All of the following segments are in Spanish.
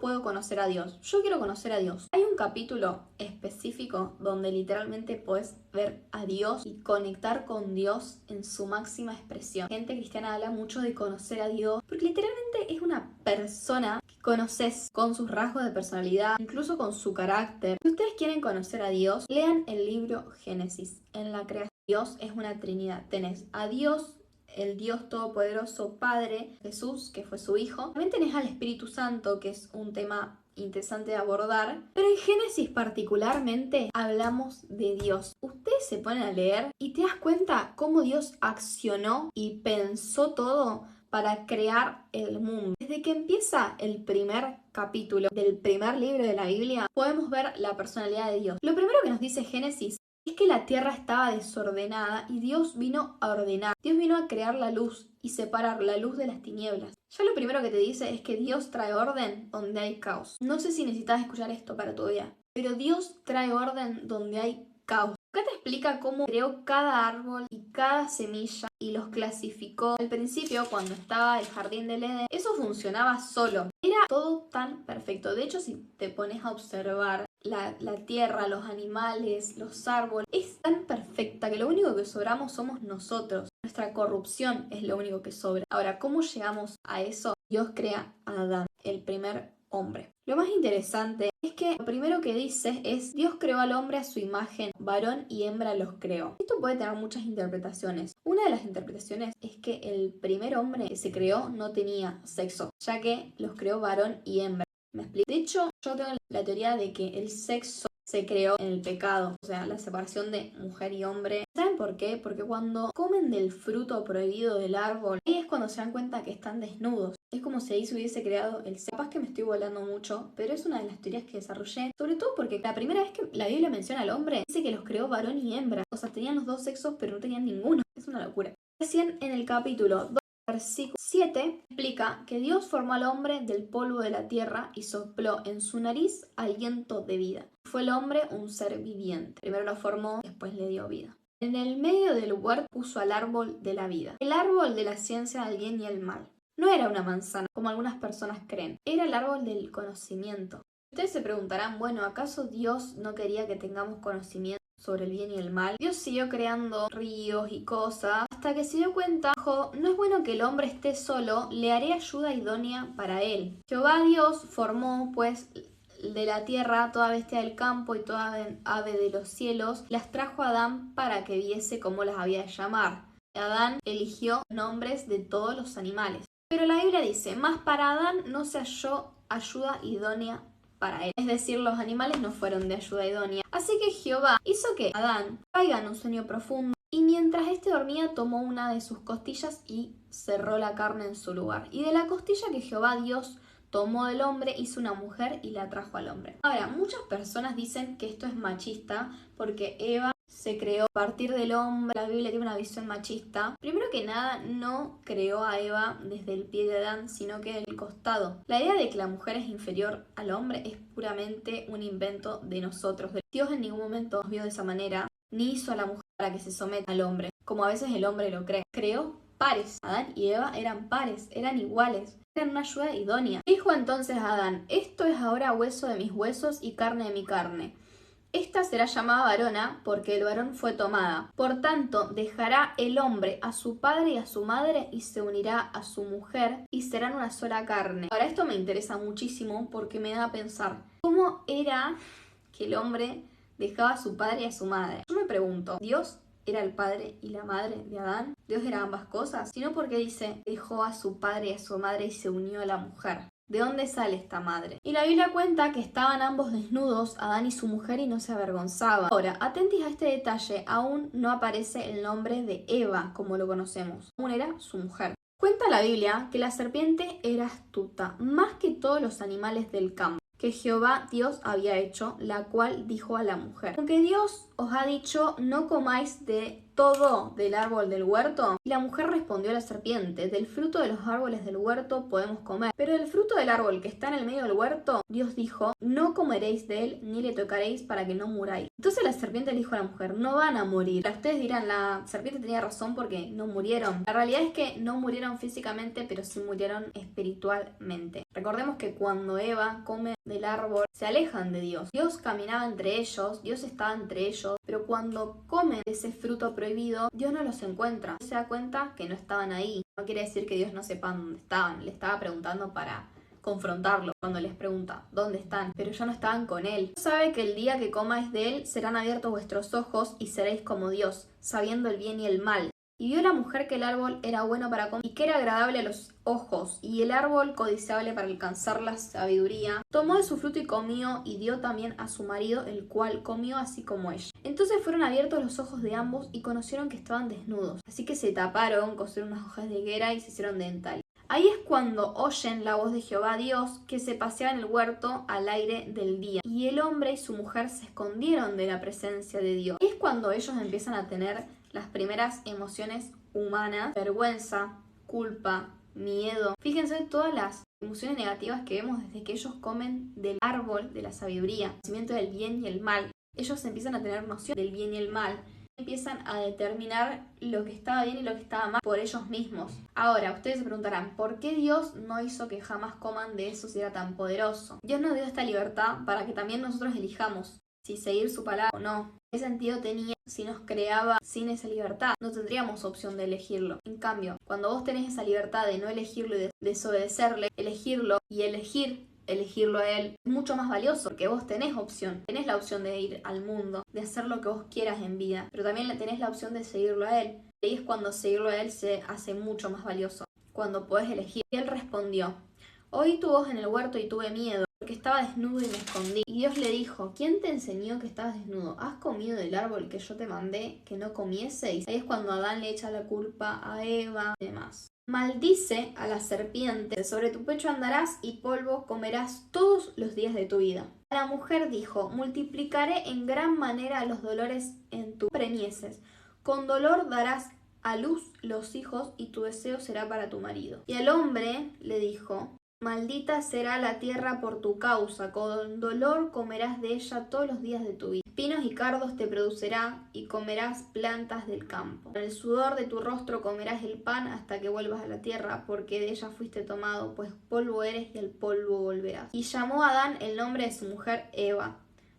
puedo conocer a Dios? Yo quiero conocer a Dios. Hay un capítulo específico donde literalmente puedes ver a Dios y conectar con Dios en su máxima expresión. Gente cristiana habla mucho de conocer a Dios porque literalmente es una persona que conoces con sus rasgos de personalidad, incluso con su carácter. Si ustedes quieren conocer a Dios, lean el libro Génesis. En la creación, Dios es una trinidad. Tenés a Dios, el Dios Todopoderoso Padre, Jesús, que fue su Hijo. También tenés al Espíritu Santo, que es un tema interesante de abordar. Pero en Génesis particularmente hablamos de Dios. Ustedes se ponen a leer y te das cuenta cómo Dios accionó y pensó todo para crear el mundo. Desde que empieza el primer capítulo del primer libro de la Biblia, podemos ver la personalidad de Dios. Lo primero que nos dice Génesis es que la tierra estaba desordenada y Dios vino a ordenar. Dios vino a crear la luz y separar la luz de las tinieblas. Ya lo primero que te dice es que Dios trae orden donde hay caos. No sé si necesitas escuchar esto para tu vida, pero Dios trae orden donde hay caos. Acá te explica cómo creó cada árbol y cada semilla y los clasificó. Al principio, cuando estaba el jardín del Edén, eso funcionaba solo. Era todo tan perfecto. De hecho, si te pones a observar la tierra, los animales, los árboles, es tan perfecta que lo único que sobramos somos nosotros. Nuestra corrupción es lo único que sobra. Ahora, ¿cómo llegamos a eso? Dios crea a Adán, el primer hombre. Lo más interesante es que lo primero que dice es: Dios creó al hombre a su imagen, varón y hembra los creó. Esto puede tener muchas interpretaciones. Una de las interpretaciones es que el primer hombre que se creó no tenía sexo, ya que los creó varón y hembra. ¿Me explico? De hecho, yo tengo la teoría de que el sexo se creó en el pecado, o sea, la separación de mujer y hombre. ¿Saben por qué? Porque cuando comen del fruto prohibido del árbol, ahí es cuando se dan cuenta que están desnudos. Es como si ahí se hubiese creado el sexo. Capaz que me estoy volando mucho, pero es una de las teorías que desarrollé, sobre todo porque la primera vez que la Biblia menciona al hombre, dice que los creó varón y hembra. O sea, tenían los dos sexos, pero no tenían ninguno. Es una locura. Recién en el capítulo 2, versículo 7 explica que Dios formó al hombre del polvo de la tierra y sopló en su nariz aliento de vida. Fue el hombre un ser viviente. Primero lo formó, después le dio vida. En el medio del huerto puso al árbol de la vida, el árbol de la ciencia del bien y el mal. No era una manzana, como algunas personas creen, era el árbol del conocimiento. Ustedes se preguntarán, bueno, ¿acaso Dios no quería que tengamos conocimiento sobre el bien y el mal? Dios siguió creando ríos y cosas hasta que se dio cuenta, dijo: no es bueno que el hombre esté solo, le haré ayuda idónea para él. Jehová Dios formó pues de la tierra toda bestia del campo y toda ave de los cielos, las trajo a Adán para que viese cómo las había de llamar. Adán eligió nombres de todos los animales. Pero la Biblia dice: mas para Adán no se halló ayuda idónea para él. Es decir, los animales no fueron de ayuda idónea. Así que Jehová hizo que Adán caiga en un sueño profundo, y mientras éste dormía tomó una de sus costillas y cerró la carne en su lugar. Y de la costilla que Jehová Dios tomó del hombre, hizo una mujer y la trajo al hombre. Ahora, muchas personas dicen que esto es machista porque Eva se creó a partir del hombre. La Biblia tiene una visión machista. Primero que nada, no creó a Eva desde el pie de Adán, sino que del costado. La idea de que la mujer es inferior al hombre es puramente un invento de nosotros. Dios en ningún momento nos vio de esa manera, ni hizo a la mujer para que se someta al hombre, como a veces el hombre lo cree. Creó pares. Adán y Eva eran pares, eran iguales, eran una ayuda idónea. Dijo entonces a Adán: esto es ahora hueso de mis huesos y carne de mi carne. Esta será llamada varona porque el varón fue tomada. Por tanto, dejará el hombre a su padre y a su madre y se unirá a su mujer y serán una sola carne. Ahora, esto me interesa muchísimo porque me da a pensar, ¿cómo era que el hombre dejaba a su padre y a su madre? Yo me pregunto, ¿Dios era el padre y la madre de Adán? ¿Dios era ambas cosas? Sino porque dice: dejó a su padre y a su madre y se unió a la mujer. ¿De dónde sale esta madre? Y la Biblia cuenta que estaban ambos desnudos, Adán y su mujer, y no se avergonzaban. Ahora, atentis a este detalle, aún no aparece el nombre de Eva como lo conocemos. Aún era su mujer. Cuenta la Biblia que la serpiente era astuta, más que todos los animales del campo que Jehová Dios había hecho, la cual dijo a la mujer: aunque Dios os ha dicho, no comáis de todo del árbol del huerto? Y la mujer respondió a la serpiente, del fruto de los árboles del huerto podemos comer, pero del fruto del árbol que está en el medio del huerto, Dios dijo, no comeréis de él, ni le tocaréis para que no muráis. Entonces la serpiente le dijo a la mujer, no van a morir. Ustedes dirán, la serpiente tenía razón porque no murieron. La realidad es que no murieron físicamente, pero sí murieron espiritualmente. Recordemos que cuando Eva come del árbol, se alejan de Dios. Dios caminaba entre ellos, Dios estaba entre ellos, pero cuando comen ese fruto prohibido, Dios no los encuentra. Se da cuenta que no estaban ahí. No quiere decir que Dios no sepa dónde estaban. Le estaba preguntando para confrontarlo cuando les pregunta dónde están, pero ya no estaban con él. Dios sabe que el día que comáis de él serán abiertos vuestros ojos y seréis como Dios, sabiendo el bien y el mal. Y vio la mujer que el árbol era bueno para comer y que era agradable a los ojos, y el árbol codiciable para alcanzar la sabiduría. Tomó de su fruto y comió, y dio también a su marido, el cual comió así como ella. Entonces fueron abiertos los ojos de ambos y conocieron que estaban desnudos. Así que se taparon, cosieron unas hojas de higuera y se hicieron delantal. Ahí es cuando oyen la voz de Jehová Dios, que se paseaba en el huerto al aire del día. Y el hombre y su mujer se escondieron de la presencia de Dios. Es cuando ellos empiezan a tener las primeras emociones humanas: vergüenza, culpa, miedo. Fíjense todas las emociones negativas que vemos desde que ellos comen del árbol de la sabiduría, conocimiento del bien y el mal. Ellos empiezan a tener noción del bien y el mal. Empiezan a determinar lo que estaba bien y lo que estaba mal por ellos mismos. Ahora, ustedes se preguntarán, ¿por qué Dios no hizo que jamás coman de eso si era tan poderoso? Dios nos dio esta libertad para que también nosotros elijamos si seguir su palabra o no. ¿Qué sentido tenía si nos creaba sin esa libertad? No tendríamos opción de elegirlo. En cambio, cuando vos tenés esa libertad de no elegirlo y de desobedecerle, elegirlo y elegirlo a él es mucho más valioso, porque vos tenés opción, tenés la opción de ir al mundo, de hacer lo que vos quieras en vida, pero también tenés la opción de seguirlo a él. Y ahí es cuando seguirlo a él se hace mucho más valioso, cuando podés elegir. Y él respondió, oí tu voz en el huerto y tuve miedo, porque estaba desnudo y me escondí. Y Dios le dijo, ¿quién te enseñó que estabas desnudo? ¿Has comido del árbol que yo te mandé que no comieseis? Ahí es cuando Adán le echa la culpa a Eva y demás. Maldice a la serpiente, sobre tu pecho andarás y polvo comerás todos los días de tu vida. A la mujer dijo, multiplicaré en gran manera los dolores en tus preñeces. Con dolor darás a luz los hijos y tu deseo será para tu marido. Y al hombre le dijo, maldita será la tierra por tu causa, con dolor comerás de ella todos los días de tu vida. Espinos y cardos te producirá y comerás plantas del campo. En el sudor de tu rostro comerás el pan hasta que vuelvas a la tierra, porque de ella fuiste tomado, pues polvo eres y al polvo volverás. Y llamó a Adán el nombre de su mujer Eva,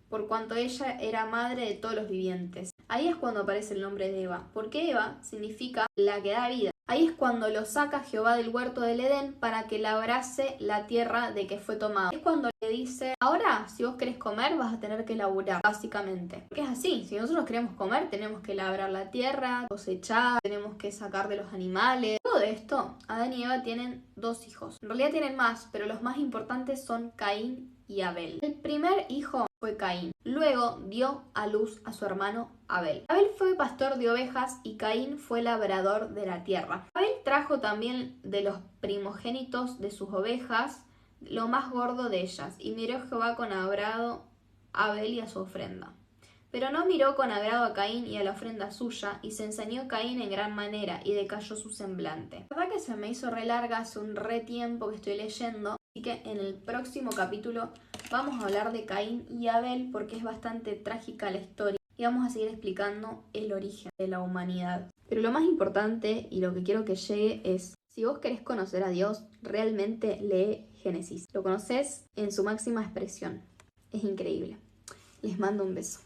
por cuanto ella era madre de todos los vivientes. Ahí es cuando aparece el nombre de Eva, porque Eva significa la que da vida. Ahí es cuando lo saca Jehová del huerto del Edén para que labrase la tierra de que fue tomado. Es cuando le dice, ahora si vos querés comer vas a tener que laburar, básicamente. Porque es así, si nosotros queremos comer tenemos que labrar la tierra, cosechar, tenemos que sacar de los animales. Todo esto, Adán y Eva tienen 2 hijos. En realidad tienen más, pero los más importantes son Caín y Abel. El primer hijo fue Caín. Luego dio a luz a su hermano Abel. Abel fue pastor de ovejas y Caín fue labrador de la tierra. Abel trajo también de los primogénitos de sus ovejas lo más gordo de ellas, y miró Jehová con agrado a Abel y a su ofrenda. Pero no miró con agrado a Caín y a la ofrenda suya, y se ensañó Caín en gran manera, y decayó su semblante. La verdad que se me hizo re larga, hace un re tiempo que estoy leyendo, así que en el próximo capítulo vamos a hablar de Caín y Abel, porque es bastante trágica la historia, y vamos a seguir explicando el origen de la humanidad. Pero lo más importante, y lo que quiero que llegue es, si vos querés conocer a Dios, realmente lee Génesis. Lo conoces en su máxima expresión. Es increíble. Les mando un beso.